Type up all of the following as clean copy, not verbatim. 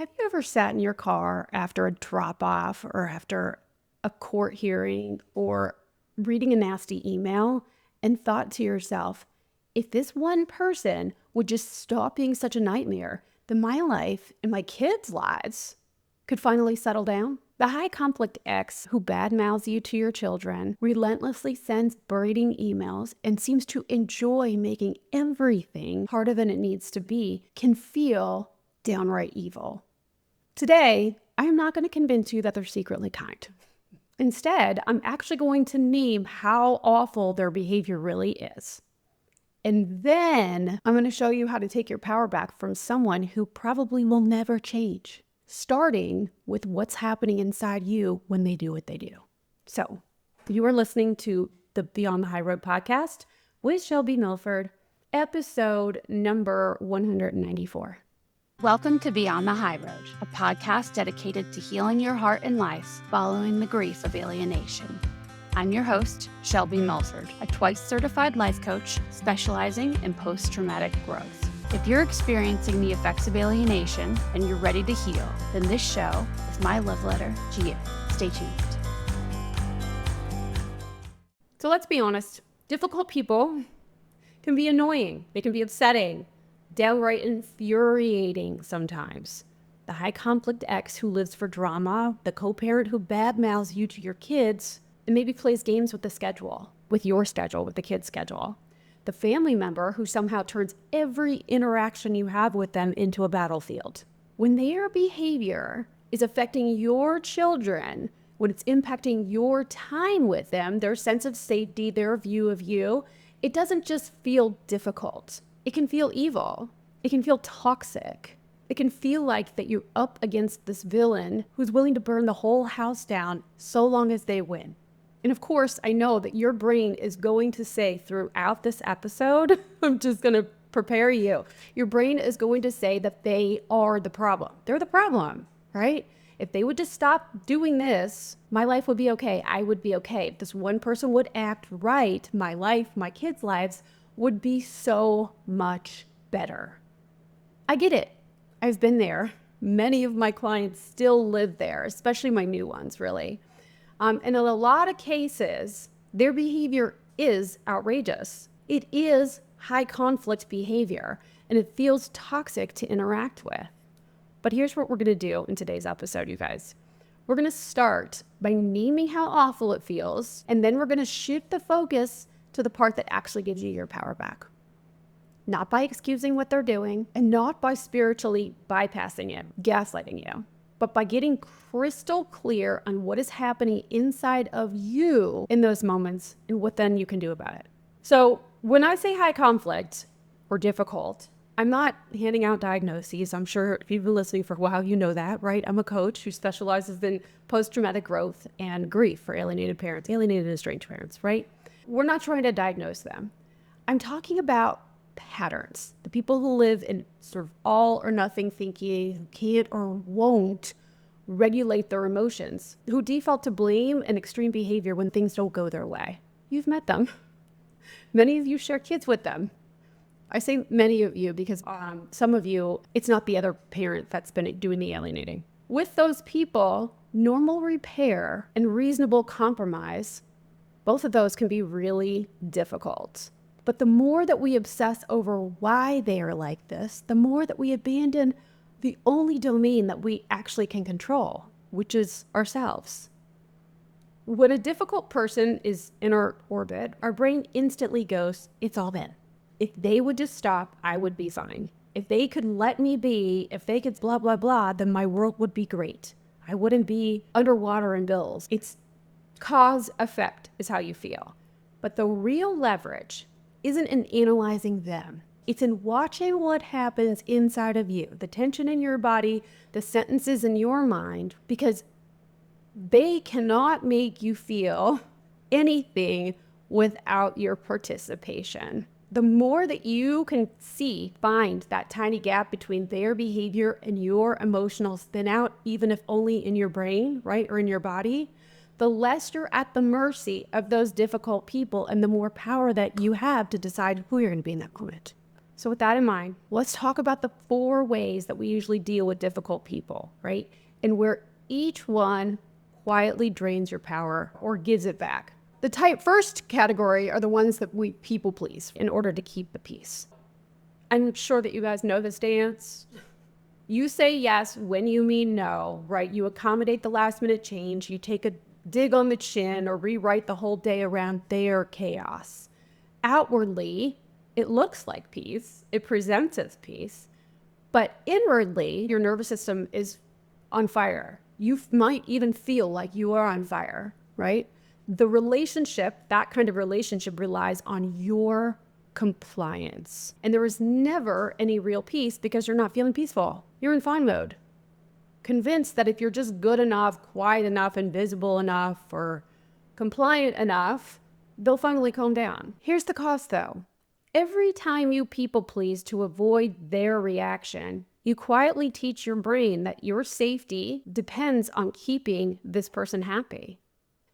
Have you ever sat in your car after a drop-off or after a court hearing or reading a nasty email and thought to yourself, if this one person would just stop being such a nightmare, then my life and my kids' lives could finally settle down? The high conflict ex who badmouths you to your children, relentlessly sends berating emails, and seems to enjoy making everything harder than it needs to be, can feel downright evil. Today, I am not going to convince you that they're secretly kind. Instead, I'm actually going to name how awful their behavior really is. And then I'm going to show you how to take your power back from someone who probably will never change, starting with what's happening inside you when they do what they do. So, you are listening to the Beyond the High Road podcast with Shelby Milford, episode number 194. Welcome to Beyond the High Road, a podcast dedicated to healing your heart and life following the grief of alienation. I'm your host, Shelby Milford, a twice-certified life coach specializing in post-traumatic growth. If you're experiencing the effects of alienation and you're ready to heal, then this show is my love letter to you. Stay tuned. So let's be honest, difficult people can be annoying. They can be upsetting, downright infuriating sometimes. The high conflict ex who lives for drama, the co-parent who badmouths you to your kids, and maybe plays games with the schedule, with your schedule, with the kids' schedule. The family member who somehow turns every interaction you have with them into a battlefield. When their behavior is affecting your children, when it's impacting your time with them, their sense of safety, their view of you, it doesn't just feel difficult. It can feel evil. It can feel toxic. It can feel like that you're up against this villain who's willing to burn the whole house down so long as they win. And of course, I know that your brain is going to say throughout this episode, I'm just going to prepare you. Your brain is going to say that they are the problem. They're the problem, right? If they would just stop doing this, my life would be okay. I would be okay. If this one person would act right, my life, my kids' lives would be so much better. I get it. I've been there. Many of my clients still live there, especially my new ones, really. And in a lot of cases, their behavior is outrageous. It is high conflict behavior, and it feels toxic to interact with. But here's what we're going to do in today's episode, you guys. We're going to start by naming how awful it feels, and then we're going to shift the focus to the part that actually gives you your power back. Not by excusing what they're doing, and not by spiritually bypassing it, gaslighting you, but by getting crystal clear on what is happening inside of you in those moments and what then you can do about it. So when I say high conflict or difficult, I'm not handing out diagnoses. I'm sure if you've been listening for a while, you know that, right? I'm a coach who specializes in post-traumatic growth and grief for alienated parents, alienated and estranged parents, right? We're not trying to diagnose them. I'm talking about patterns. The people who live in sort of all or nothing thinking, who can't or won't regulate their emotions, who default to blame and extreme behavior when things don't go their way. You've met them. Many of you share kids with them. I say many of you because some of you, it's not the other parent that's been doing the alienating. With those people, normal repair and reasonable compromise, both of those can be really difficult. But the more that we obsess over why they are like this, the more that we abandon the only domain that we actually can control, which is ourselves. When a difficult person is in our orbit, our brain instantly goes, it's all them. If they would just stop, I would be fine. If they could let me be, if they could blah, blah, blah, then my world would be great. I wouldn't be underwater in bills. It's cause effect is how you feel. But the real leverage isn't in analyzing them. It's in watching what happens inside of you, the tension in your body, the sentences in your mind, because they cannot make you feel anything without your participation. The more that you can find that tiny gap between their behavior and your emotional spin out, even if only in your brain, right, or in your body, the less you're at the mercy of those difficult people and the more power that you have to decide who you're going to be in that moment. So with that in mind, let's talk about the 4 ways that we usually deal with difficult people, right? And where each one quietly drains your power or gives it back. The first category are the ones that we people please in order to keep the peace. I'm sure that you guys know this dance. You say yes when you mean no, right? You accommodate the last minute change. You take a dig on the chin or rewrite the whole day around their chaos. Outwardly, it looks like peace. It presents as peace. But inwardly, your nervous system is on fire. You might even feel like you are on fire, right? The relationship, that kind of relationship, relies on your compliance. And there is never any real peace because you're not feeling peaceful. You're in fawn mode. Convinced that if you're just good enough, quiet enough, invisible enough, or compliant enough, they'll finally calm down. Here's the cost though. Every time you people please to avoid their reaction, you quietly teach your brain that your safety depends on keeping this person happy.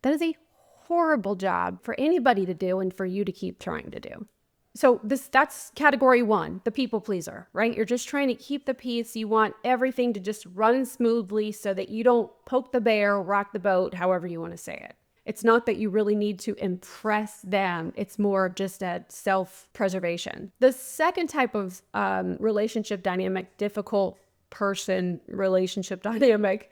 That is a horrible job for anybody to do and for you to keep trying to do. So that's category 1, the people pleaser, right? You're just trying to keep the peace. You want everything to just run smoothly so that you don't poke the bear, rock the boat, however you want to say it. It's not that you really need to impress them. It's more of just a self-preservation. The second type of relationship dynamic, difficult person relationship dynamic,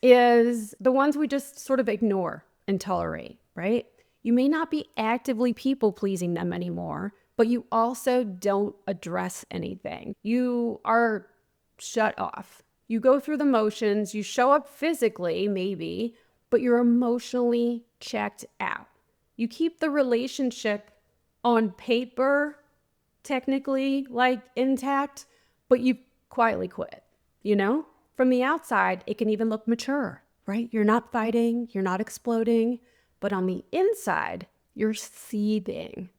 is the ones we just sort of ignore and tolerate, right? You may not be actively people-pleasing them anymore, but you also don't address anything. You are shut off. You go through the motions, you show up physically, maybe, but you're emotionally checked out. You keep the relationship on paper, technically, like intact, but you quietly quit, you know? From the outside, it can even look mature, right? You're not fighting, you're not exploding, but on the inside, you're seething.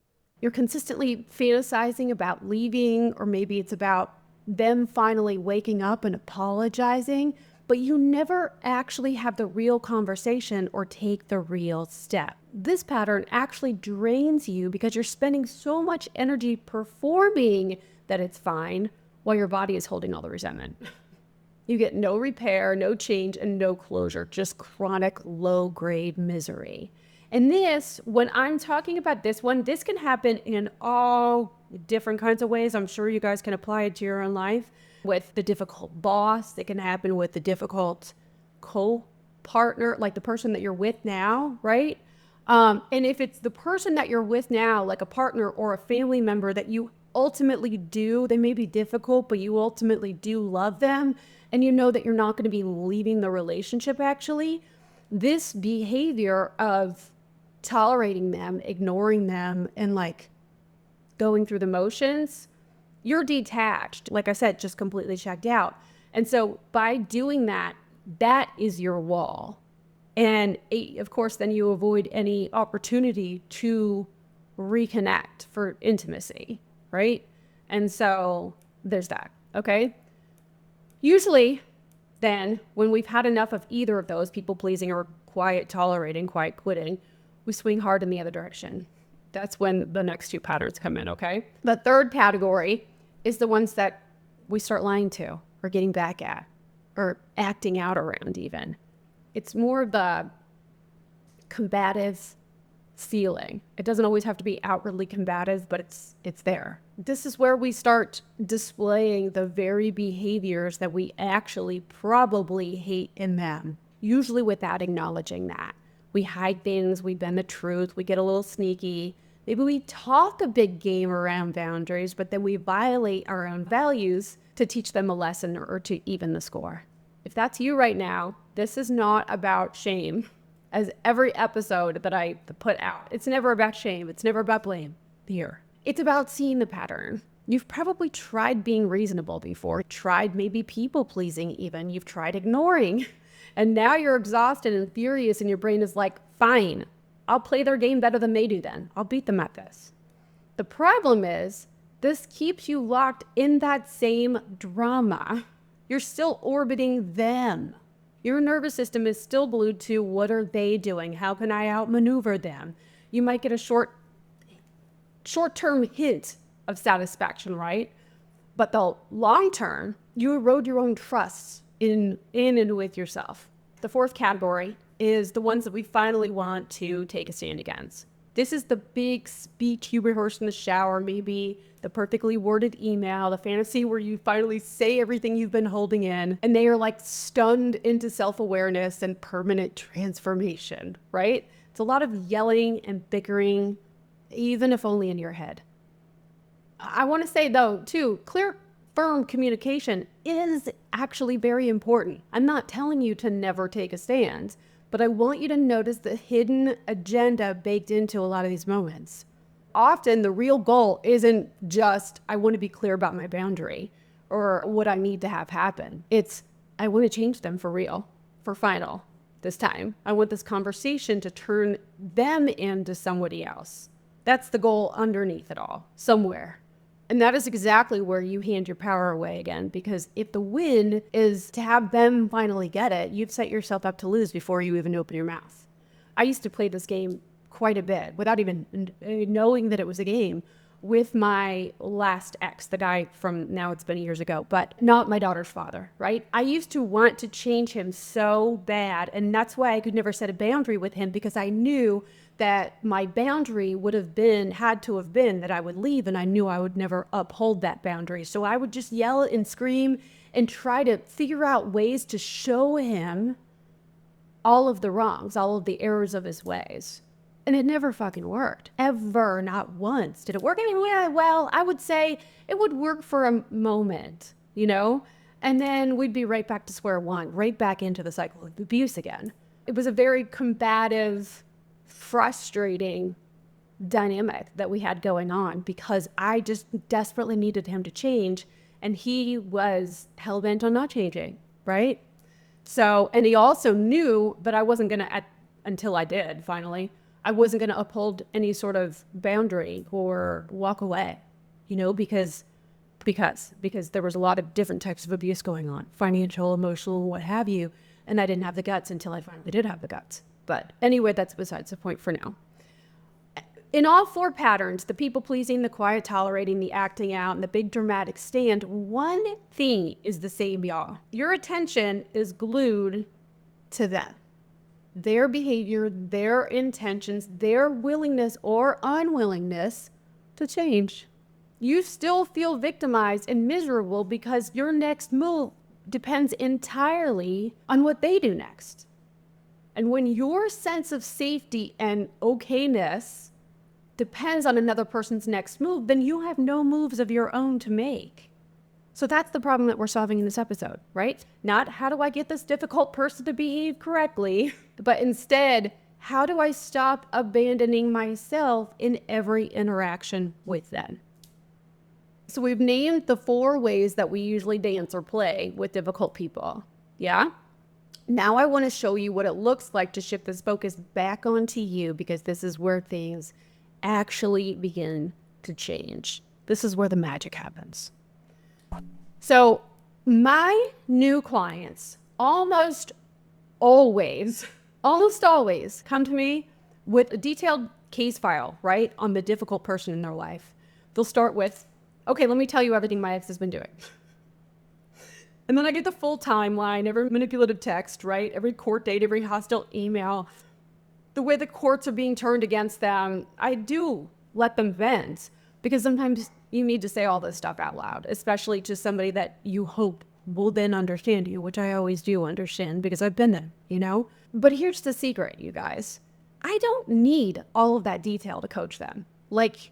You're consistently fantasizing about leaving, or maybe it's about them finally waking up and apologizing, but you never actually have the real conversation or take the real step. This pattern actually drains you because you're spending so much energy performing that it's fine while your body is holding all the resentment. You get no repair, no change, and no closure, just chronic low-grade misery. And this, when I'm talking about this one, this can happen in all different kinds of ways. I'm sure you guys can apply it to your own life. With the difficult boss, it can happen with the difficult co-partner, like the person that you're with now, right? And if it's the person that you're with now, like a partner or a family member that you ultimately do, they may be difficult, but you ultimately do love them, and you know that you're not going to be leaving the relationship actually, this behavior of tolerating them, ignoring them, and like going through the motions, you're detached, like I said, just completely checked out. And so by doing that, that is your wall. And of course, then you avoid any opportunity to reconnect for intimacy, right? And so there's that, okay? Usually then, when we've had enough of either of those, people pleasing or quiet tolerating, quiet quitting, we swing hard in the other direction. That's when the next 2 patterns come in, okay? The third category is the ones that we start lying to or getting back at or acting out around even. It's more of the combative feeling. It doesn't always have to be outwardly combative, but it's there. This is where we start displaying the very behaviors that we actually probably hate in them, usually without acknowledging that. We hide things, we bend the truth, we get a little sneaky. Maybe we talk a big game around boundaries, but then we violate our own values to teach them a lesson or to even the score. If that's you right now, this is not about shame. As every episode that I put out, it's never about shame. It's never about blame here. It's about seeing the pattern. You've probably tried being reasonable before, tried maybe people pleasing even. You've tried ignoring. And now you're exhausted and furious and your brain is like, fine, I'll play their game better than they do then. I'll beat them at this. The problem is this keeps you locked in that same drama. You're still orbiting them. Your nervous system is still glued to what are they doing? How can I outmaneuver them? You might get a short-term hint of satisfaction, right? But the long term, you erode your own trust in and with yourself. The fourth category is the ones that we finally want to take a stand against. This is the big speech you rehearse in the shower, maybe the perfectly worded email, the fantasy where you finally say everything you've been holding in, and they are like stunned into self-awareness and permanent transformation, right? It's a lot of yelling and bickering, even if only in your head. I want to say, though, too, clear, firm communication is actually very important. I'm not telling you to never take a stand, but I want you to notice the hidden agenda baked into a lot of these moments. Often the real goal isn't just, I want to be clear about my boundary or what I need to have happen. It's, I want to change them for real, for final this time. I want this conversation to turn them into somebody else. That's the goal underneath it all, somewhere. And that is exactly where you hand your power away again, because if the win is to have them finally get it, you've set yourself up to lose before you even open your mouth. I used to play this game quite a bit without even knowing that it was a game with my last ex, the guy from, now it's been years ago, but not my daughter's father, right? I used to want to change him so bad, and that's why I could never set a boundary with him, because I knew that my boundary had to have been that I would leave, and I knew I would never uphold that boundary. So I would just yell and scream and try to figure out ways to show him all of the wrongs, all of the errors of his ways. And it never fucking worked. Ever, not once. Did it work? I mean, well, I would say it would work for a moment, and then we'd be right back to square one, right back into the cycle of abuse again. It was a very combative, frustrating dynamic that we had going on, because I just desperately needed him to change, and he was hell-bent on not changing, right? So, and he also knew, but I wasn't going to, until I did finally, I wasn't going to uphold any sort of boundary or walk away, because there was a lot of different types of abuse going on, financial, emotional, what have you, and I didn't have the guts until I finally did have the guts. But anyway, that's besides the point for now. In all four patterns, the people-pleasing, the quiet tolerating, the acting out, and the big dramatic stand, one thing is the same, y'all. Your attention is glued to them. Their behavior, their intentions, their willingness or unwillingness to change. You still feel victimized and miserable because your next move depends entirely on what they do next. And when your sense of safety and okayness depends on another person's next move, then you have no moves of your own to make. So that's the problem that we're solving in this episode, right? Not how do I get this difficult person to behave correctly, but instead, how do I stop abandoning myself in every interaction with them? So we've named the 4 ways that we usually dance or play with difficult people. Yeah? Now I want to show you what it looks like to shift this focus back onto you, because this is where things actually begin to change. This is where the magic happens. So my new clients almost always come to me with a detailed case file, right, on the difficult person in their life. They'll start with, okay, let me tell you everything my ex has been doing. And then I get the full timeline, every manipulative text, right, every court date, every hostile email, the way the courts are being turned against them. I do let them vent, because sometimes you need to say all this stuff out loud, especially to somebody that you hope will then understand you, which I always do understand because I've been there, But here's the secret, you guys. I don't need all of that detail to coach them, like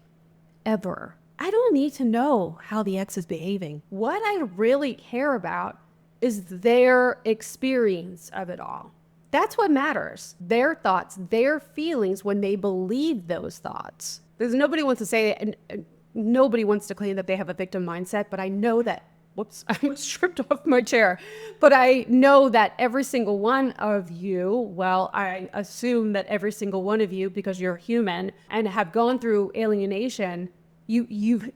ever. I don't need to know how the ex is behaving. What I really care about is their experience of it all. That's what matters. Their thoughts, their feelings when they believe those thoughts. Because nobody wants to say it, and nobody wants to claim that they have a victim mindset, but I know that, whoops, I almost tripped off my chair. But I know that every single one of you, well, I assume that every single one of you, because you're human and have gone through alienation, you've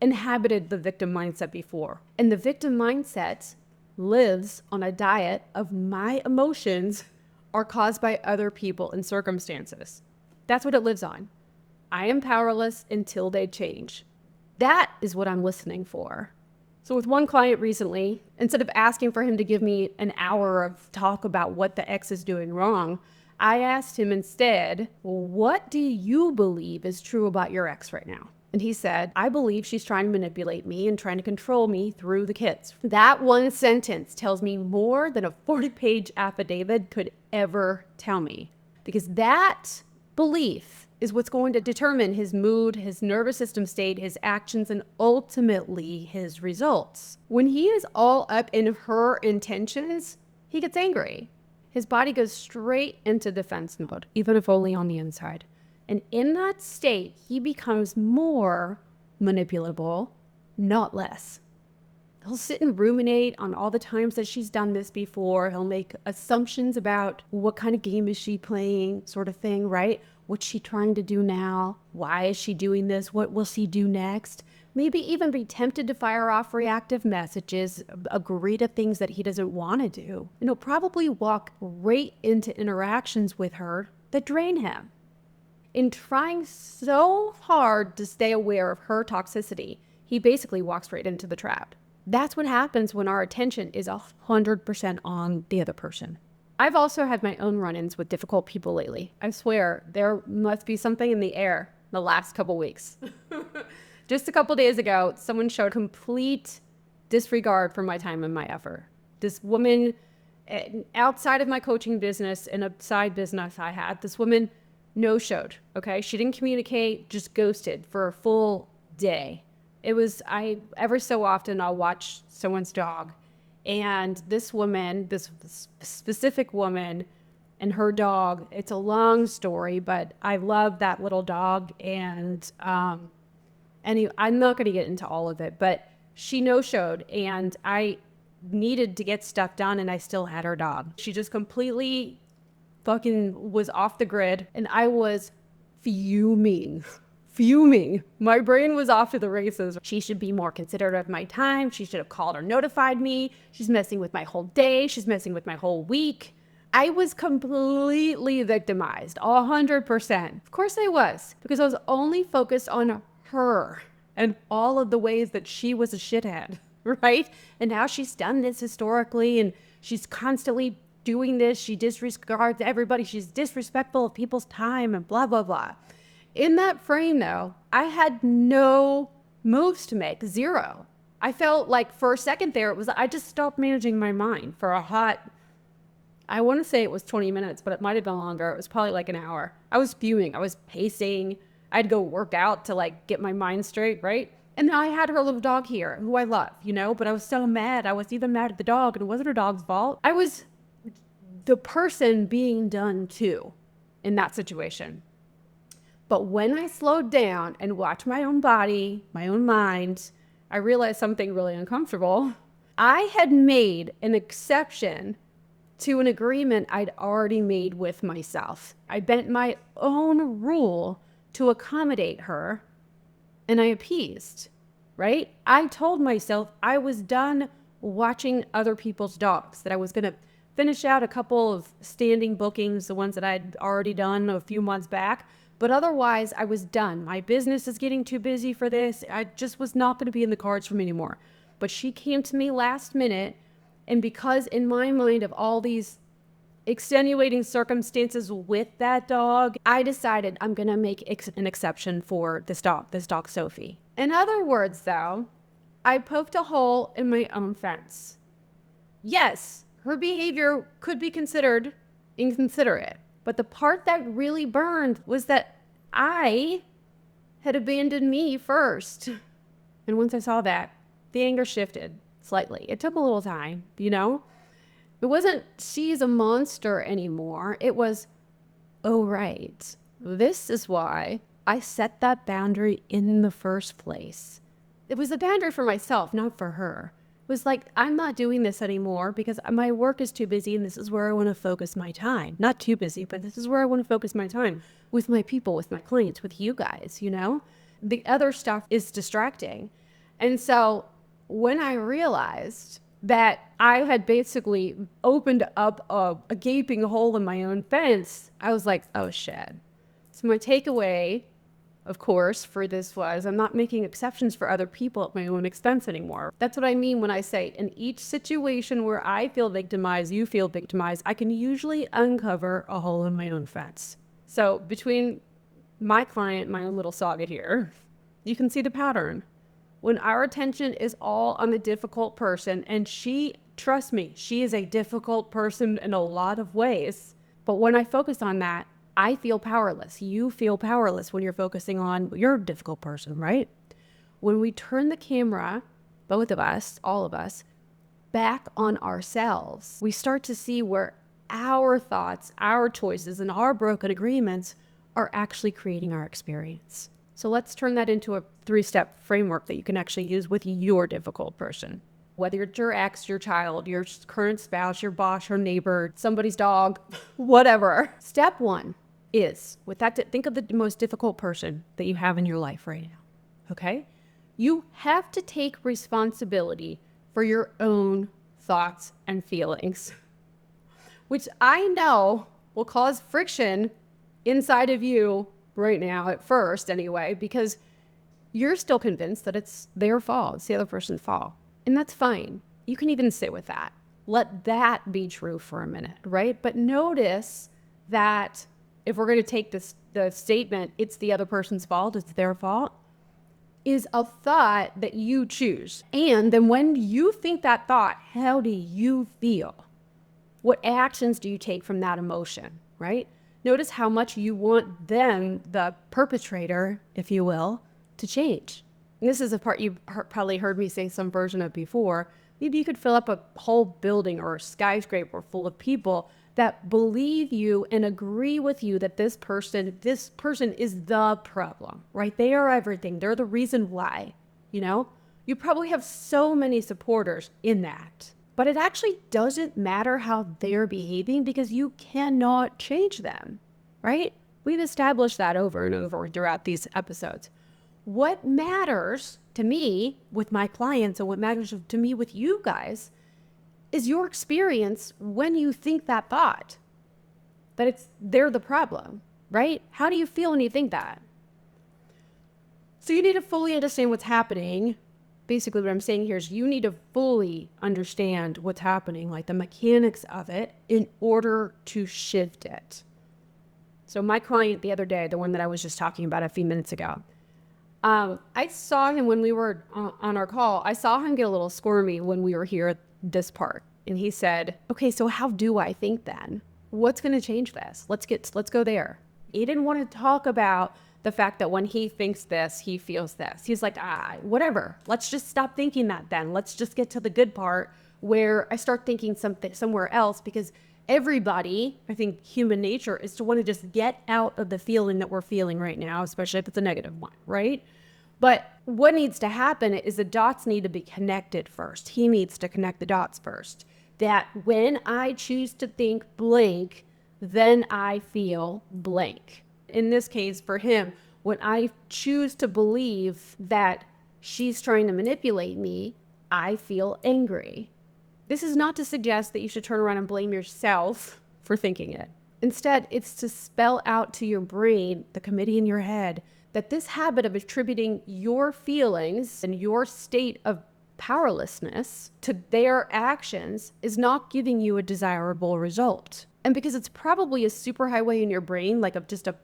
inhabited the victim mindset before. And the victim mindset lives on a diet of my emotions are caused by other people and circumstances. That's what it lives on. I am powerless until they change. That is what I'm listening for. So with one client recently, instead of asking for him to give me an hour of talk about what the ex is doing wrong, I asked him instead, well, what do you believe is true about your ex right now? And he said, I believe she's trying to manipulate me and trying to control me through the kids. That one sentence tells me more than a 40-page affidavit could ever tell me. Because that belief is what's going to determine his mood, his nervous system state, his actions, and ultimately his results. When he is all up in her intentions, he gets angry. His body goes straight into defense mode, even if only on the inside. And in that state, he becomes more manipulable, not less. He'll sit and ruminate on all the times that she's done this before. He'll make assumptions about what kind of game is she playing, sort of thing, right? What's she trying to do now? Why is she doing this? What will she do next? Maybe even be tempted to fire off reactive messages, agree to things that he doesn't want to do. And he'll probably walk right into interactions with her that drain him. In trying so hard to stay aware of her toxicity, he basically walks right into the trap. That's what happens when our attention is 100% on the other person. I've also had my own run-ins with difficult people lately. I swear, there must be something in the air the last couple weeks. Just a couple days ago, someone showed complete disregard for my time and my effort. This woman, outside of my coaching business and a side business I had, this woman no-showed, okay? She didn't communicate, just ghosted for a full day. Ever so often I'll watch someone's dog, and this woman, this specific woman and her dog, it's a long story, but I love that little dog, and anyway, I'm not going to get into all of it, but she no-showed, and I needed to get stuff done, and I still had her dog. She just completely fucking was off the grid, and I was fuming. My brain was off to the races. She should be more considerate of my time. She should have called or notified me. She's messing with my whole day. She's messing with my whole week. I was completely victimized, 100%. Of course I was, because I was only focused on her and all of the ways that she was a shithead, right? And how she's done this historically, and she's constantly doing this. She disregards everybody. She's disrespectful of people's time and blah, blah, blah. In that frame, though, I had no moves to make, zero. I felt like for a second there, I just stopped managing my mind for a hot, I want to say it was 20 minutes, but it might have been longer. It was probably like an hour. I was fuming. I was pacing. I'd go work out to like get my mind straight, right? And I had her little dog here, who I love, but I was so mad. I was even mad at the dog, and it wasn't her dog's fault. I was the person being done to in that situation. But when I slowed down and watched my own body, my own mind, I realized something really uncomfortable. I had made an exception to an agreement I'd already made with myself. I bent my own rule to accommodate her, and I appeased, right? I told myself I was done watching other people's dogs, that I was going to finish out a couple of standing bookings, the ones that I'd already done a few months back. But otherwise, I was done. My business is getting too busy for this. I just was not going to be in the cards for me anymore. But she came to me last minute, and because in my mind of all these extenuating circumstances with that dog, I decided I'm going to make an exception for this dog Sophie. In other words, though, I poked a hole in my own fence. Yes, her behavior could be considered inconsiderate. But the part that really burned was that I had abandoned me first. And once I saw that, the anger shifted slightly. It took a little time, It wasn't she's a monster anymore. It was, oh, right. This is why I set that boundary in the first place. It was a boundary for myself, not for her. Was like, I'm not doing this anymore because my work is too busy, and this is where I want to focus my time. Not too busy, but this is where I want to focus my time with my people, with my clients, with you guys, The other stuff is distracting. And so when I realized that I had basically opened up a gaping hole in my own fence, I was like, oh shit. So my takeaway of course, for this was I'm not making exceptions for other people at my own expense anymore. That's what I mean when I say in each situation where I feel victimized, you feel victimized, I can usually uncover a hole in my own fence. So between my client, my own little saga here, you can see the pattern. When our attention is all on the difficult person, and trust me, she is a difficult person in a lot of ways. But when I focus on that, I feel powerless. You feel powerless when you're focusing on your difficult person, right? When we turn the camera, both of us, all of us, back on ourselves, we start to see where our thoughts, our choices, and our broken agreements are actually creating our experience. So let's turn that into a 3-step framework that you can actually use with your difficult person. Whether it's your ex, your child, your current spouse, your boss, your neighbor, somebody's dog, whatever. Step 1 is, think of the most difficult person that you have in your life right now, okay? You have to take responsibility for your own thoughts and feelings, which I know will cause friction inside of you right now at first anyway, because you're still convinced that it's their fault, it's the other person's fault. And that's fine. You can even sit with that. Let that be true for a minute, right? But notice that if we're going to take the statement, it's the other person's fault, it's their fault, is a thought that you choose. And then when you think that thought, how do you feel? What actions do you take from that emotion, right? Notice how much you want them, the perpetrator, if you will, to change. And this is a part you've probably heard me say some version of before. Maybe you could fill up a whole building or a skyscraper full of people that believe you and agree with you that this person is the problem, right? They are everything. They're the reason why, you know? You probably have so many supporters in that. But it actually doesn't matter how they're behaving because you cannot change them, right? We've established that over and over throughout these episodes. What matters to me with my clients and what matters to me with you guys is your experience when you think that thought, that they're the problem, right? How do you feel when you think that? So you need to fully understand what's happening. Basically what I'm saying here is you need to fully understand what's happening, like the mechanics of it, in order to shift it. So my client the other day, the one that I was just talking about a few minutes ago, I saw him when we were on our call. I saw him get a little squirmy when we were here at this part. And he said, okay, so how do I think then? What's going to change this? Let's go there. He didn't want to talk about the fact that when he thinks this, he feels this. He's like, whatever. Let's just stop thinking that then. Let's just get to the good part where I start thinking something somewhere else, because everybody, I think human nature is to want to just get out of the feeling that we're feeling right now, especially if it's a negative one, right? But what needs to happen is the dots need to be connected first. He needs to connect the dots first. That when I choose to think blank, then I feel blank. In this case, for him, when I choose to believe that she's trying to manipulate me, I feel angry. This is not to suggest that you should turn around and blame yourself for thinking it. Instead, it's to spell out to your brain, the committee in your head, that this habit of attributing your feelings and your state of powerlessness to their actions is not giving you a desirable result. And because it's probably a superhighway in your brain, like just a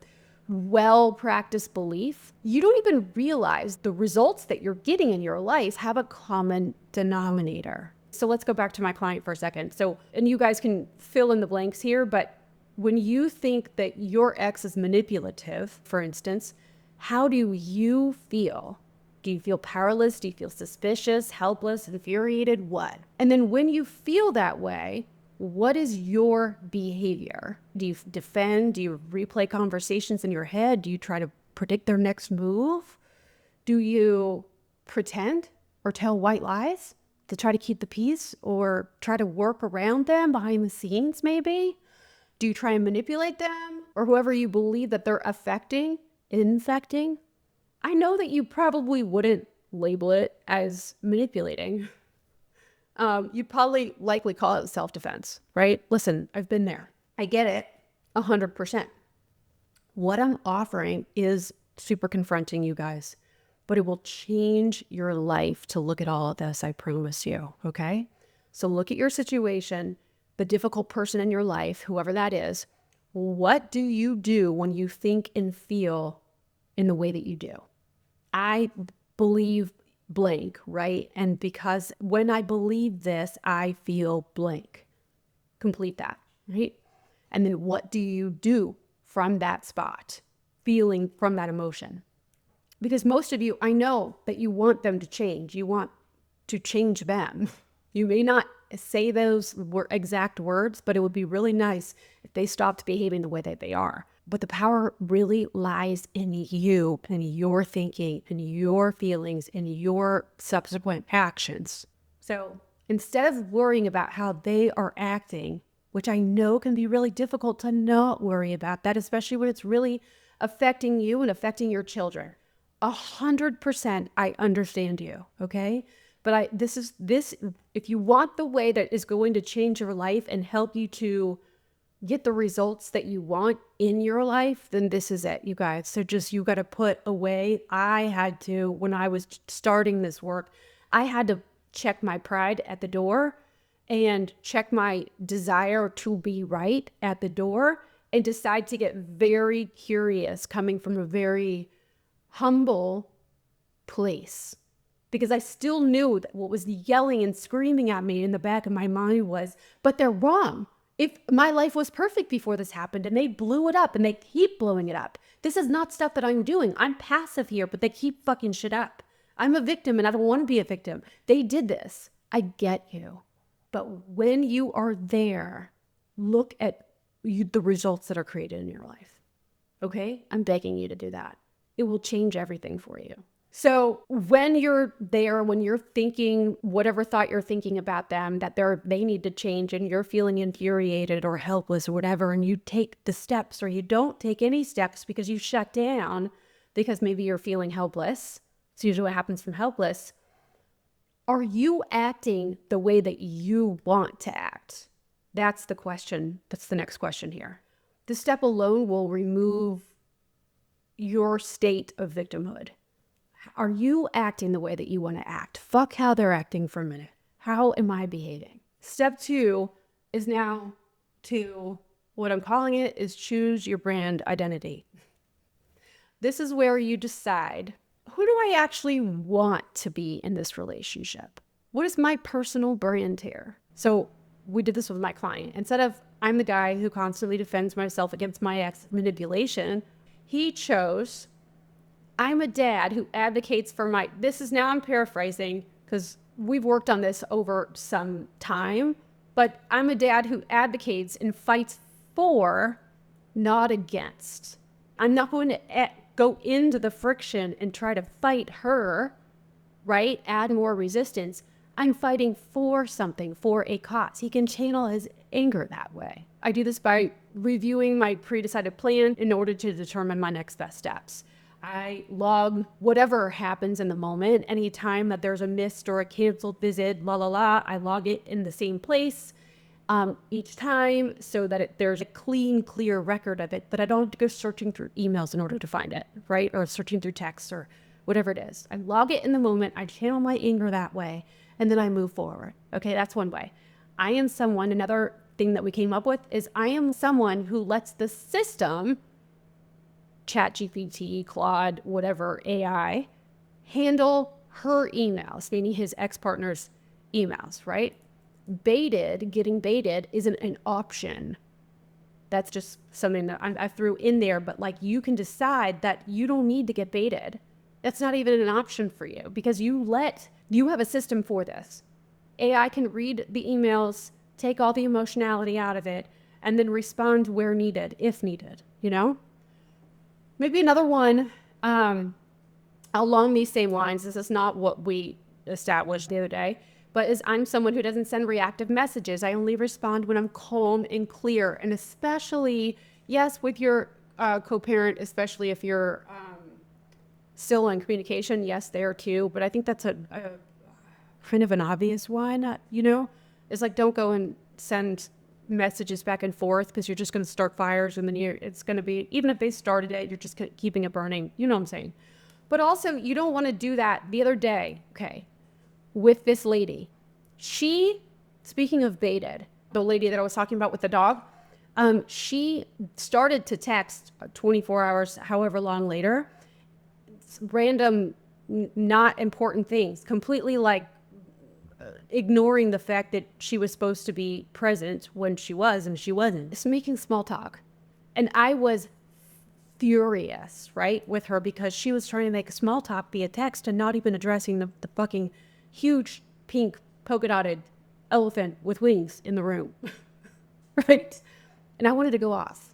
well-practiced belief, you don't even realize the results that you're getting in your life have a common denominator. So let's go back to my client for a second. So, and you guys can fill in the blanks here, but when you think that your ex is manipulative, for instance, how do you feel? Do you feel powerless? Do you feel suspicious, helpless, infuriated? What? And then when you feel that way, what is your behavior? Do you defend? Do you replay conversations in your head? Do you try to predict their next move? Do you pretend or tell white lies to try to keep the peace or try to work around them behind the scenes maybe? Do you try and manipulate them or whoever you believe that they're infecting? I know that you probably wouldn't label it as manipulating. You'd probably likely call it self-defense, right? Listen, I've been there. I get it 100%. What I'm offering is super confronting, you guys, but it will change your life to look at all of this, I promise you, okay? So look at your situation, the difficult person in your life, whoever that is. What do you do when you think and feel in the way that you do? I believe blank, right? And because when I believe this, I feel blank. Complete that, right? And then what do you do from that spot, feeling from that emotion? Because most of you, I know that you want them to change. You want to change them. You may not say those exact words, but it would be really nice if they stopped behaving the way that they are. But the power really lies in you and your thinking and your feelings and your subsequent actions. So instead of worrying about how they are acting, which I know can be really difficult to not worry about that, especially when it's really affecting you and affecting your children. 100% I understand you, okay? But this, if you want the way that is going to change your life and help you to get the results that you want in your life, then this is it, you guys. So you got to put away. I had to, when I was starting this work, I had to check my pride at the door and check my desire to be right at the door and decide to get very curious, coming from a very humble place. Because I still knew that what was yelling and screaming at me in the back of my mind was, but they're wrong. If my life was perfect before this happened and they blew it up and they keep blowing it up. This is not stuff that I'm doing. I'm passive here, but they keep fucking shit up. I'm a victim and I don't want to be a victim. They did this. I get you. But when you are there, look at the results that are created in your life. Okay? I'm begging you to do that. It will change everything for you. So when you're there, when you're thinking whatever thought you're thinking about them, that they need to change and you're feeling infuriated or helpless or whatever, and you take the steps or you don't take any steps because you shut down because maybe you're feeling helpless. It's usually what happens from helpless. Are you acting the way that you want to act? That's the question. That's the next question here. This step alone will remove your state of victimhood. Are you acting the way that you want to act? Fuck how they're acting for a minute. How am I behaving? Step 2 is now to, what I'm calling it is choose your brand identity. This is where you decide, who do I actually want to be in this relationship? What is my personal brand here? So we did this with my client. Instead of, I'm the guy who constantly defends myself against my ex manipulation, he chose, I'm a dad who advocates for I'm paraphrasing because we've worked on this over some time, but I'm a dad who advocates and fights for, not against. I'm not going to go into the friction and try to fight her, right? Add more resistance. I'm fighting for something, for a cause. He can channel his anger that way. I do this by reviewing my pre-decided plan in order to determine my next best steps. I log whatever happens in the moment. Anytime that there's a missed or a canceled visit, I log it in the same place each time so that there's a clear record of it, that I don't have to go searching through emails in order to find it, right? Or searching through texts or whatever it is. I log it in the moment. I channel my anger that way, and then I move forward. Okay, that's one way. Another thing that we came up with is I am someone who lets the system, ChatGPT, Claude, whatever, AI, handle her emails, meaning his ex-partner's emails, right? Getting baited isn't an option. That's just something that I threw in there, but like you can decide that you don't need to get baited. That's not even an option for you because you have a system for this. AI can read the emails, take all the emotionality out of it, and then respond where needed, if needed, you know? Maybe another one along these same lines, this is not what we established the other day, but is I'm someone who doesn't send reactive messages. I only respond when I'm calm and clear. And especially, yes, with your co-parent, especially if you're still in communication, yes, there too. But I think that's a kind of an obvious one, you know? It's like, don't go and send messages back and forth because you're just going to start fires and then it's going to be, even if they started it, you're just keeping it burning. You know what I'm saying? But also, you don't want to do that. The other day, okay, with this lady, speaking of baited, the lady that I was talking about with the dog, she started to text 24 hours, however long later, random, not important things, completely like ignoring the fact that she was supposed to be present when she was and she wasn't. Just making small talk. And I was furious, right, with her because she was trying to make small talk via text and not even addressing the fucking huge pink polka dotted elephant with wings in the room. Right? And I wanted to go off.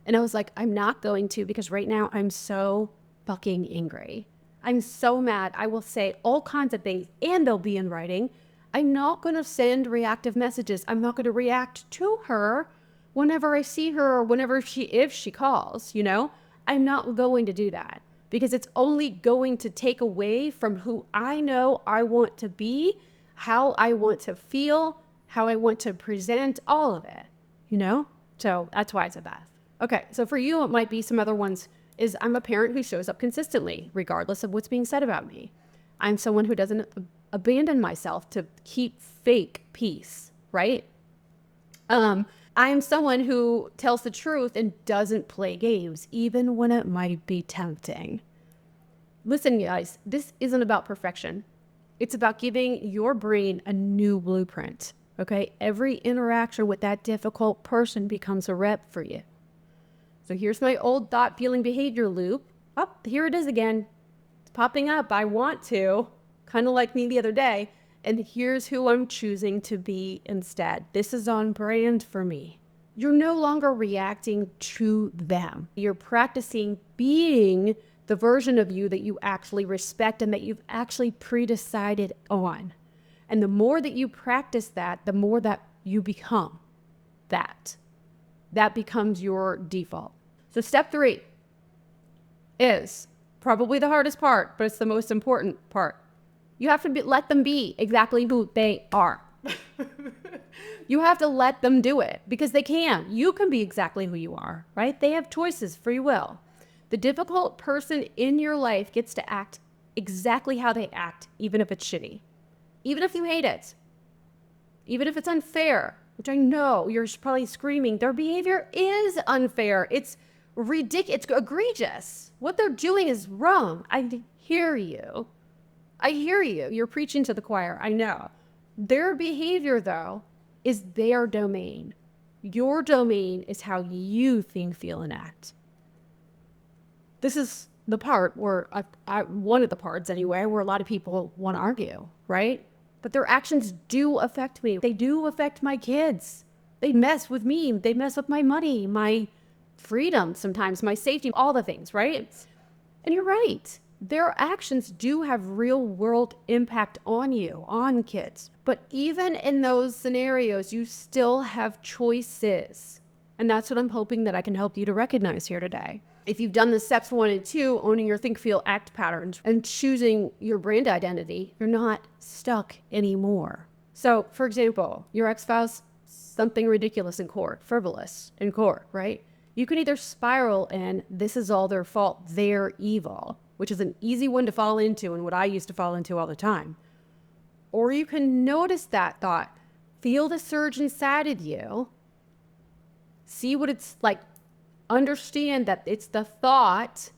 And I was like, I'm not going to, because right now I'm so fucking angry. I'm so mad. I will say all kinds of things and they'll be in writing. I'm not going to send reactive messages. I'm not going to react to her whenever I see her or if she calls, you know? I'm not going to do that because it's only going to take away from who I know I want to be, how I want to feel, how I want to present, all of it, you know? So that's why it's a bad. Okay, so for you, it might be some other ones is I'm a parent who shows up consistently, regardless of what's being said about me. I'm someone who doesn't abandon myself to keep fake peace, right? I'm someone who tells the truth and doesn't play games, even when it might be tempting. Listen, guys, this isn't about perfection. It's about giving your brain a new blueprint, okay? Every interaction with that difficult person becomes a rep for you. So here's my old thought, feeling, behavior loop. Oh, here it is again. It's popping up. I want to, kind of like me the other day. And here's who I'm choosing to be instead. This is on brand for me. You're no longer reacting to them. You're practicing being the version of you that you actually respect and that you've actually pre-decided on. And the more that you practice that, the more that you become that. That becomes your default. So step 3 is probably the hardest part, but it's the most important part. You have to let them be exactly who they are. You have to let them do it because they can. You can be exactly who you are, right? They have choices, free will. The difficult person in your life gets to act exactly how they act, even if it's shitty. Even if you hate it. Even if it's unfair, which I know you're probably screaming, their behavior is unfair. It's ridiculous. It's egregious. What they're doing is wrong. I hear you. I hear you. You're preaching to the choir. I know. Their behavior, though, is their domain. Your domain is how you think, feel, and act. This is the part where, one of the parts anyway, where a lot of people want to argue, right? But their actions do affect me. They do affect my kids. They mess with me. They mess with my money, my freedom sometimes, my safety, all the things, right? And you're right. Their actions do have real world impact on you, on kids. But even in those scenarios, you still have choices. And that's what I'm hoping that I can help you to recognize here today. If you've done the steps 1 and 2, owning your think, feel, act patterns and choosing your brand identity, you're not stuck anymore. So, for example, your ex-spouse, something ridiculous in court, frivolous in court, right? You can either spiral in, this is all their fault, they're evil, which is an easy one to fall into and what I used to fall into all the time. Or you can notice that thought, feel the surge inside of you, see what it's like, understand that it's the thought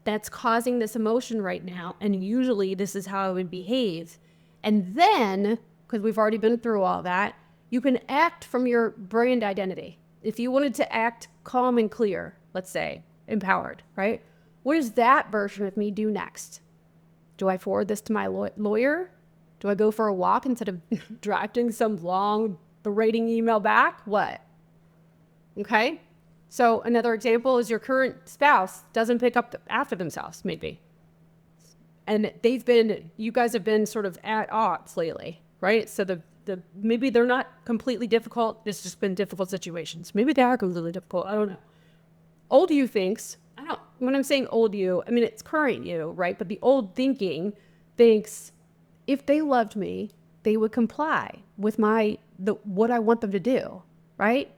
that's causing this emotion right now, and usually this is how I would behave. And then, because we've already been through all that, you can act from your brand identity. If you wanted to act calm and clear, let's say, empowered, right? What does that version of me do next? Do I forward this to my lawyer? Do I go for a walk instead of drafting some long berating email back? What? Okay? So another example is your current spouse doesn't pick up after themselves, maybe. And you guys have been sort of at odds lately, right? So maybe they're not completely difficult. It's just been difficult situations. Maybe they are completely difficult. I don't know. Old you thinks, when I'm saying old you, I mean, it's current you, right? But the old thinking thinks if they loved me, they would comply with what I want them to do, right?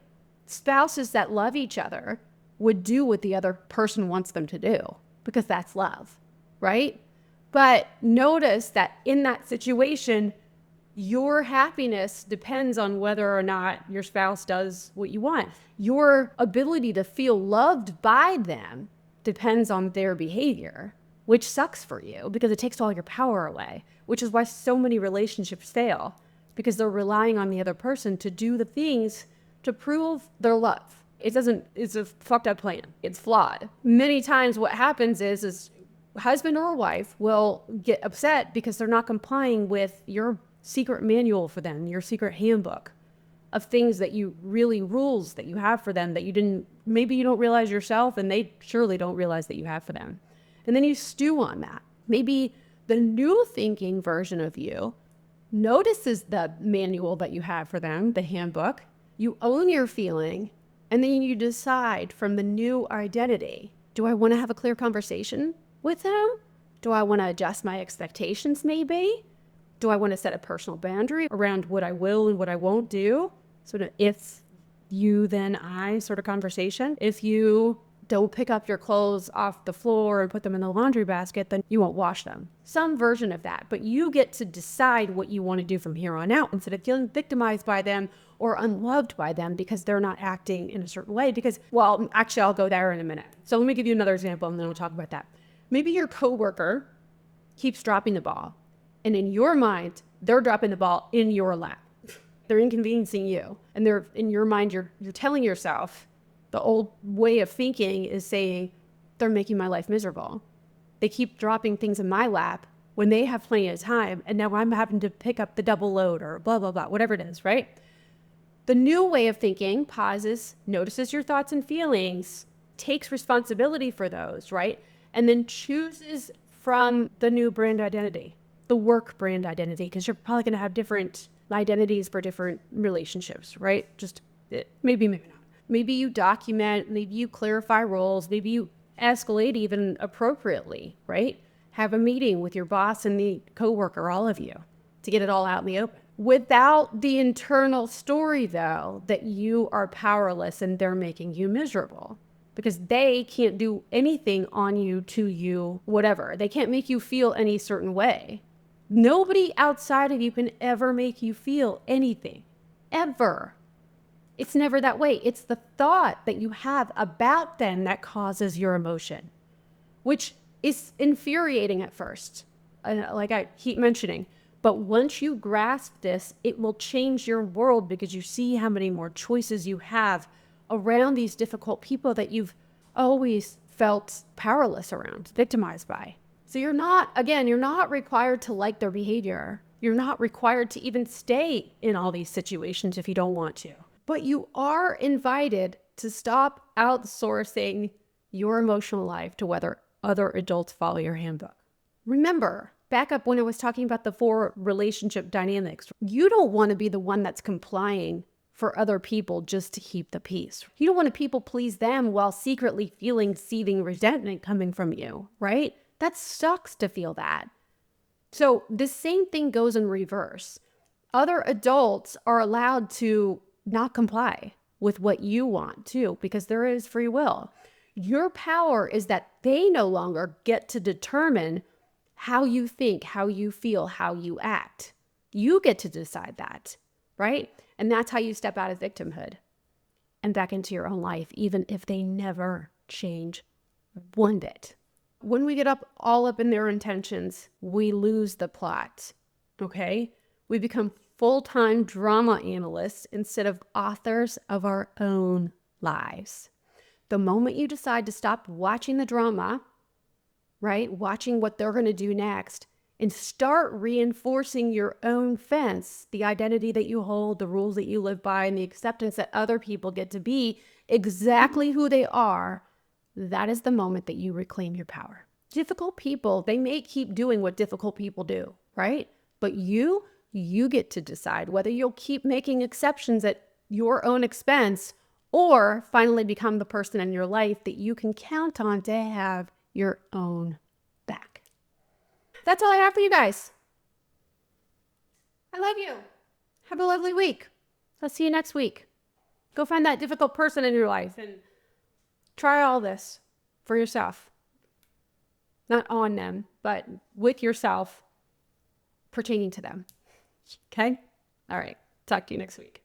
Spouses that love each other would do what the other person wants them to do because that's love, right? But notice that in that situation, your happiness depends on whether or not your spouse does what you want. Your ability to feel loved by them depends on their behavior, which sucks for you because it takes all your power away, which is why so many relationships fail, because they're relying on the other person to do the things to prove their love. It's a fucked up plan. It's flawed. Many times what happens is husband or wife will get upset because they're not complying with your secret manual for them, your secret handbook of things that rules that you have for them that maybe you don't realize yourself, and they surely don't realize that you have for them. And then you stew on that. Maybe the new thinking version of you notices the manual that you have for them, the handbook. You own your feeling, and then you decide from the new identity, do I want to have a clear conversation with them? Do I want to adjust my expectations maybe? Do I want to set a personal boundary around what I will and what I won't do? Sort of if you, then I sort of conversation. If you don't pick up your clothes off the floor and put them in the laundry basket, then you won't wash them. Some version of that. But you get to decide what you want to do from here on out instead of feeling victimized by them or unloved by them because they're not acting in a certain way. Because, well, actually, I'll go there in a minute. So let me give you another example and then we'll talk about that. Maybe your coworker keeps dropping the ball. And in your mind, they're dropping the ball in your lap. They're inconveniencing you. And they're in your mind, you're telling yourself, the old way of thinking is saying, they're making my life miserable. They keep dropping things in my lap when they have plenty of time. And now I'm having to pick up the double load or blah, blah, blah, whatever it is, right? The new way of thinking pauses, notices your thoughts and feelings, takes responsibility for those, right? And then chooses from the new brand identity, the work brand identity, because you're probably going to have different identities for different relationships, right? Maybe not. Maybe you document, maybe you clarify roles, maybe you escalate even appropriately, right? Have a meeting with your boss and the coworker, all of you, to get it all out in the open. Without the internal story, though, that you are powerless and they're making you miserable. Because they can't do anything on you, to you, whatever. They can't make you feel any certain way. Nobody outside of you can ever make you feel anything. Ever. It's never that way. It's the thought that you have about them that causes your emotion, which is infuriating at first, like I keep mentioning. But once you grasp this, it will change your world because you see how many more choices you have around these difficult people that you've always felt powerless around, victimized by. So you're not required to like their behavior. You're not required to even stay in all these situations if you don't want to. But you are invited to stop outsourcing your emotional life to whether other adults follow your handbook. Remember, back up when I was talking about the 4 relationship dynamics, you don't want to be the one that's complying for other people just to keep the peace. You don't want to people please them while secretly feeling seething resentment coming from you, right? That sucks to feel that. So the same thing goes in reverse. Other adults are allowed to not comply with what you want too, because there is free will. Your power is that they no longer get to determine how you think, how you feel, how you act. You get to decide that, right? And that's how you step out of victimhood and back into your own life, even if they never change one bit. When we get all up in their intentions, we lose the plot, okay? We become full-time drama analysts instead of authors of our own lives. The moment you decide to stop watching the drama, right, watching what they're going to do next, and start reinforcing your own fence, the identity that you hold, the rules that you live by, and the acceptance that other people get to be exactly who they are, that is the moment that you reclaim your power. Difficult people, they may keep doing what difficult people do, right? But you get to decide whether you'll keep making exceptions at your own expense or finally become the person in your life that you can count on to have your own back. That's all I have for you guys. I love you. Have a lovely week. I'll see you next week. Go find that difficult person in your life and try all this for yourself. Not on them, but with yourself pertaining to them. Okay? All right. Talk to you next week.